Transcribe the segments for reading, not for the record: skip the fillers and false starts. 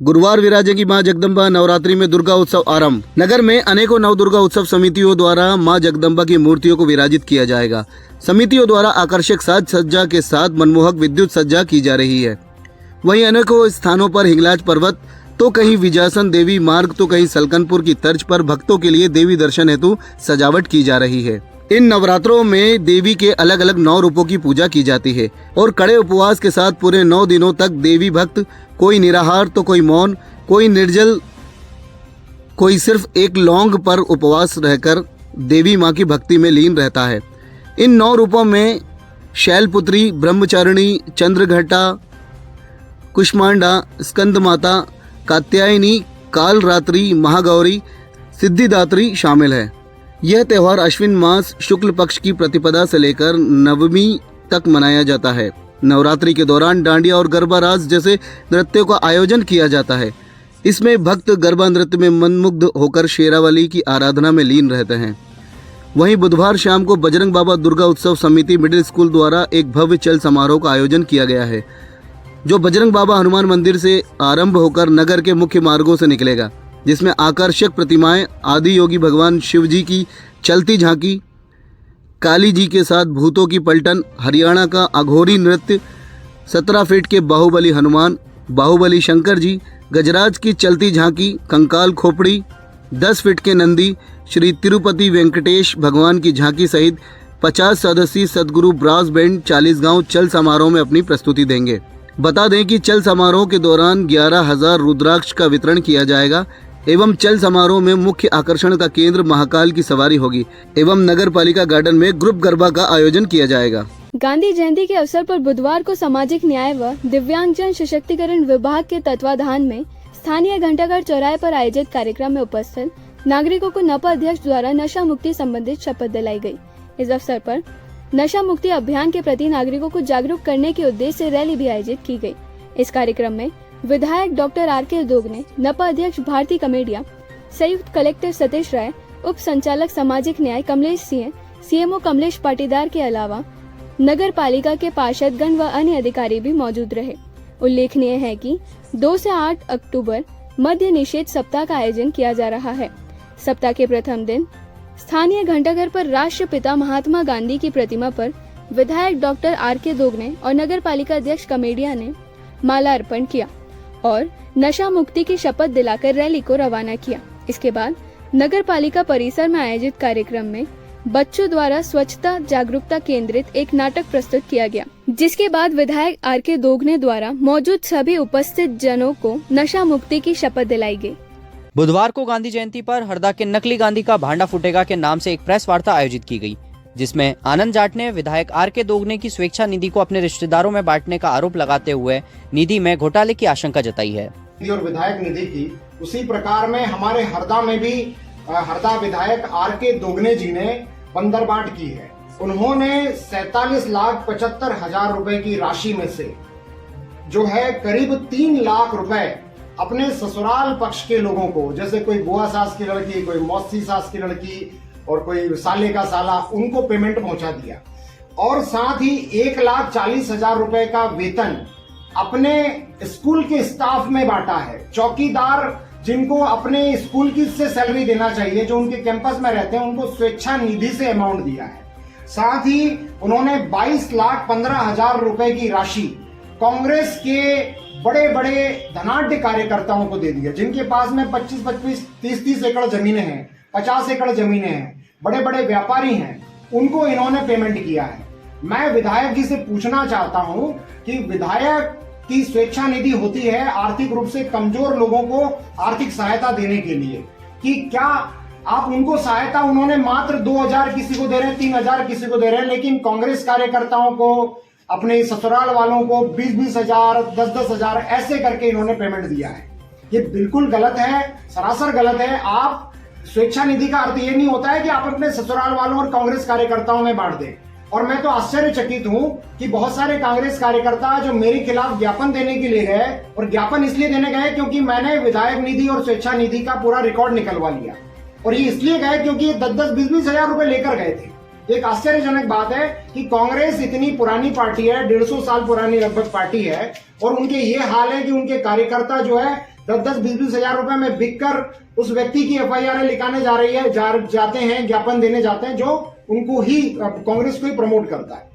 गुरुवार विराजेगी मां जगदम्बा। नवरात्रि में दुर्गा उत्सव आरंभ। नगर में अनेकों नव दुर्गा उत्सव समितियों द्वारा मां जगदम्बा की मूर्तियों को विराजित किया जाएगा। समितियों द्वारा आकर्षक साज सज्जा के साथ मनमोहक विद्युत सज्जा की जा रही है। वहीं अनेकों स्थानों पर हिंगलाज पर्वत तो कहीं विजासन देवी मार्ग तो कहीं सलकनपुर की तर्ज पर भक्तों के लिए देवी दर्शन हेतु सजावट की जा रही है। इन नवरात्रों में देवी के अलग अलग 9 रूपों की पूजा की जाती है और कड़े उपवास के साथ पूरे 9 दिनों तक देवी भक्त, कोई निराहार तो कोई मौन, कोई निर्जल, कोई सिर्फ एक लौंग पर उपवास रहकर देवी मां की भक्ति में लीन रहता है। इन 9 रूपों में शैलपुत्री, ब्रह्मचारिणी, चंद्रघटा, कुष्मांडा, स्कंद माता, कात्यायनी, कालरात्रि, महागौरी, सिद्धिदात्री शामिल है। यह त्यौहार अश्विन मास शुक्ल पक्ष की प्रतिपदा से लेकर नवमी तक मनाया जाता है। नवरात्रि के दौरान डांडिया और गरबा रास जैसे नृत्यों का आयोजन किया जाता है। इसमें भक्त गरबा नृत्य में मनमुग्ध होकर शेरावाली की आराधना में लीन रहते हैं। वहीं बुधवार शाम को बजरंग बाबा दुर्गा उत्सव समिति मिडिल स्कूल द्वारा एक भव्य चल समारोह का आयोजन किया गया है, जो बजरंग बाबा हनुमान मंदिर से आरंभ होकर नगर के मुख्य मार्गों से निकलेगा, जिसमें आकर्षक प्रतिमाएं, आदि योगी भगवान शिव जी की चलती झांकी, काली जी के साथ भूतों की पलटन, हरियाणा का अघोरी नृत्य, 17 फीट के बाहुबली हनुमान, बाहुबली शंकर जी, गजराज की चलती झांकी, कंकाल खोपड़ी, 10 फीट के नंदी, श्री तिरुपति वेंकटेश भगवान की झांकी सहित 50 सदस्यीय सदगुरु ब्रास बैंड 40 गांव चल समारोह में अपनी प्रस्तुति देंगे। बता दें कि चल समारोह के दौरान 11,000 रुद्राक्ष का वितरण किया जाएगा एवं चल समारोह में मुख्य आकर्षण का केंद्र महाकाल की सवारी होगी एवं नगर पालिका गार्डन में ग्रुप गरबा का आयोजन किया जाएगा। गांधी जयंती के अवसर पर बुधवार को सामाजिक न्याय व दिव्यांगजन सशक्तिकरण विभाग के तत्वाधान में स्थानीय घंटाघर चौराहे पर आयोजित कार्यक्रम में उपस्थित नागरिकों को नपा अध्यक्ष द्वारा नशा मुक्ति संबंधित शपथ दिलाई गई। इस अवसर पर नशा मुक्ति अभियान के प्रति नागरिकों को जागरूक करने के उद्देश्य से रैली भी आयोजित की गई। इस कार्यक्रम में विधायक डॉक्टर आर.के. दोगने, नपा अध्यक्ष भारती कमेडिया, संयुक्त कलेक्टर सतीश राय, उप संचालक सामाजिक न्याय कमलेश सिंह, सीएमओ कमलेश पाटीदार के अलावा नगर पालिका के पार्षदगण व अन्य अधिकारी भी मौजूद रहे। उल्लेखनीय है कि 2 से 8 अक्टूबर मद्य निषेध सप्ताह का आयोजन किया जा रहा है। सप्ताह के प्रथम दिन स्थानीय घंटाघर पर राष्ट्रपिता महात्मा गांधी की प्रतिमा पर विधायक डॉक्टर आर.के. दोगने और नगर पालिका अध्यक्ष कमेडिया ने माला अर्पण किया और नशा मुक्ति की शपथ दिलाकर रैली को रवाना किया। इसके बाद नगर पालिका परिसर में आयोजित कार्यक्रम में बच्चों द्वारा स्वच्छता जागरूकता केंद्रित एक नाटक प्रस्तुत किया गया, जिसके बाद विधायक आर.के. दोगने द्वारा मौजूद सभी उपस्थित जनों को नशा मुक्ति की शपथ दिलाई गई। बुधवार को गांधी जयंती पर हरदा के नकली गांधी का भांडा फूटेगा के नाम से एक प्रेस वार्ता आयोजित की गई, जिसमें आनंद जाट ने विधायक आर.के. दोगने की स्वेच्छा निधि को अपने रिश्तेदारों में बांटने का आरोप लगाते हुए निधि में घोटाले की आशंका जताई है। और विधायक निधि की उसी प्रकार में हमारे हरदा में भी हरदा विधायक आर.के. दोगने जी ने बंदरबाट की है। उन्होंने 47,75,000 रुपए की राशि में से जो है करीब 3 लाख रुपए अपने ससुराल पक्ष के लोगों को, जैसे कोई बुआ सास की लड़की, कोई मौसी सास की लड़की और कोई साले का साला, उनको पेमेंट पहुंचा दिया और साथ ही 1,40,000 रुपए का वेतन अपने स्कूल के स्टाफ में बांटा है। चौकीदार जिनको अपने स्कूल की से सैलरी देना चाहिए, जो उनके कैंपस में रहते हैं, उनको स्वेच्छा निधि से अमाउंट दिया है। साथ ही उन्होंने 22,15,000 रुपए की राशि कांग्रेस के बड़े बड़े धनाढ्य कार्यकर्ताओं को दे दिया, जिनके पास में 25-25, 30-30 एकड़ जमीनें हैं, 50 एकड़ जमीनें हैं, बड़े बड़े व्यापारी हैं, उनको इन्होंने पेमेंट किया है। मैं विधायक जी से पूछना चाहता हूं कि विधायक की स्वेच्छा निधि होती है आर्थिक रूप से कमजोर लोगों को आर्थिक सहायता देने के लिए, कि क्या आप उनको सहायता, उन्होंने मात्र 2,000 किसी को दे रहे हैं, 3,000 किसी को दे रहे हैं, लेकिन कांग्रेस कार्यकर्ताओं को, अपने ससुराल वालों को 20,000, 10,000 ऐसे करके इन्होंने पेमेंट दिया है। ये बिल्कुल गलत है, सरासर गलत है। आप स्वेच्छा निधि का अर्थ ये नहीं होता है कि आप अपने ससुराल वालों और कांग्रेस कार्यकर्ताओं में बांट दें। और मैं तो आश्चर्यचकित हूं कि बहुत सारे कांग्रेस कार्यकर्ता जो मेरे खिलाफ ज्ञापन देने के लिए गए, और ज्ञापन इसलिए देने गए क्योंकि मैंने विधायक निधि और स्वेच्छा निधि का पूरा रिकॉर्ड निकलवा लिया, और ये इसलिए गए क्योंकि 10-10, 20-20 रुपए लेकर गए थे। एक आश्चर्यजनक बात है कि कांग्रेस इतनी पुरानी पार्टी है, 150 साल पुरानी लगभग पार्टी है, और उनके ये हाल है कि उनके कार्यकर्ता जो है 10-10, 20-20 हजार रुपए में बिककर उस व्यक्ति की FIR लिखाने जा रही है, जाते हैं, ज्ञापन देने जाते हैं, जो उनको ही, कांग्रेस को ही प्रमोट करता है।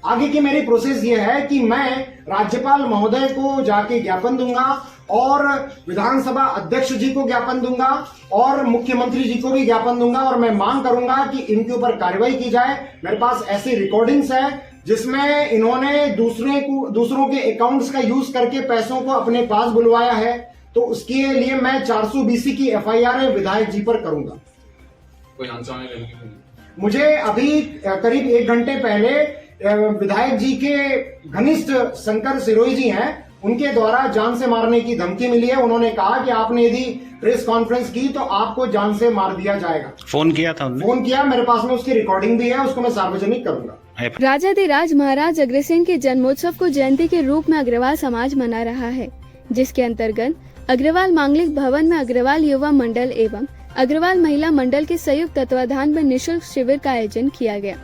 आगे की मेरी प्रोसेस ये है कि मैं राज्यपाल महोदय को जाके ज्ञापन दूंगा और विधानसभा अध्यक्ष जी को ज्ञापन दूंगा और मुख्यमंत्री जी को भी ज्ञापन दूंगा और मैं मांग करूंगा कि इनके ऊपर कार्रवाई की जाए। मेरे पास ऐसी रिकॉर्डिंग्स है जिसमें इन्होंने दूसरों के अकाउंट्स का यूज करके पैसों को अपने पास बुलवाया है, तो उसके लिए मैं 420 की FIR विधायक जी पर करूंगा। कोई आंसर आने लगे? मुझे अभी करीब 1 घंटे पहले विधायक जी के घनिष्ठ शंकर सिरोही जी हैं, उनके द्वारा जान से मारने की धमकी मिली है। उन्होंने कहा कि आपने यदि प्रेस कॉन्फ्रेंस की तो आपको जान से मार दिया जाएगा। फोन किया था उन्होंने? फोन किया, मेरे पास में उसकी रिकॉर्डिंग भी है, उसको मैं सार्वजनिक करूंगा। राजाधिराज महाराज अग्रसेन के जन्मोत्सव को जयंती के रूप में अग्रवाल समाज मना रहा है, जिसके अंतर्गत अग्रवाल मांगलिक भवन में अग्रवाल युवा मंडल एवं अग्रवाल महिला मंडल के संयुक्त तत्वाधान में निःशुल्क शिविर का आयोजन किया गया।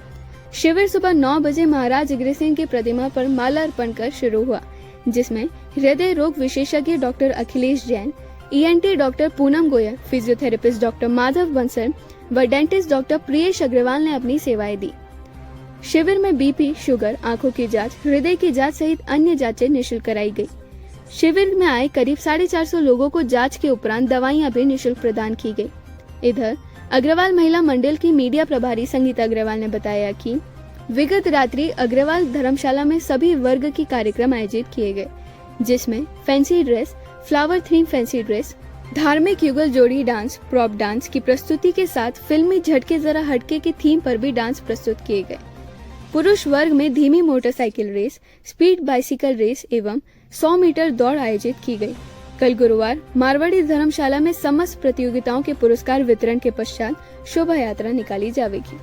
शिविर सुबह 9 बजे महाराज अग्रसेन की प्रतिमा पर माला अर्पण कर शुरू हुआ, जिसमें हृदय रोग विशेषज्ञ doctor Akhilesh Jain, ENT doctor Poonam Goyal, physiotherapist doctor Madhav Bansal व डेंटिस्ट डॉक्टर प्रियेश अग्रवाल ने अपनी सेवाएं दी। शिविर में BP, शुगर, आंखों की जांच, हृदय की जांच सहित अन्य जांचें निःशुल्क कराई गई। शिविर में आए करीब 450 लोगों को जांच के उपरांत दवाइयां भी निःशुल्क प्रदान की गई। इधर अग्रवाल महिला मंडल की मीडिया प्रभारी संगीता अग्रवाल ने बताया कि विगत रात्रि अग्रवाल धर्मशाला में सभी वर्ग के कार्यक्रम आयोजित किए गए, जिसमें fancy dress, flower theme fancy dress, धार्मिक युगल जोड़ी डांस, प्रॉप डांस की प्रस्तुति के साथ फिल्मी झटके जरा हटके की थीम पर भी डांस प्रस्तुत किए गए। पुरुष वर्ग में धीमी motorcycle race, speed bicycle race एवं 100 मीटर दौड़ आयोजित की गई। कल गुरुवार मारवाड़ी धर्मशाला में समस्त प्रतियोगिताओं के पुरस्कार वितरण के पश्चात शोभा यात्रा निकाली जाएगी।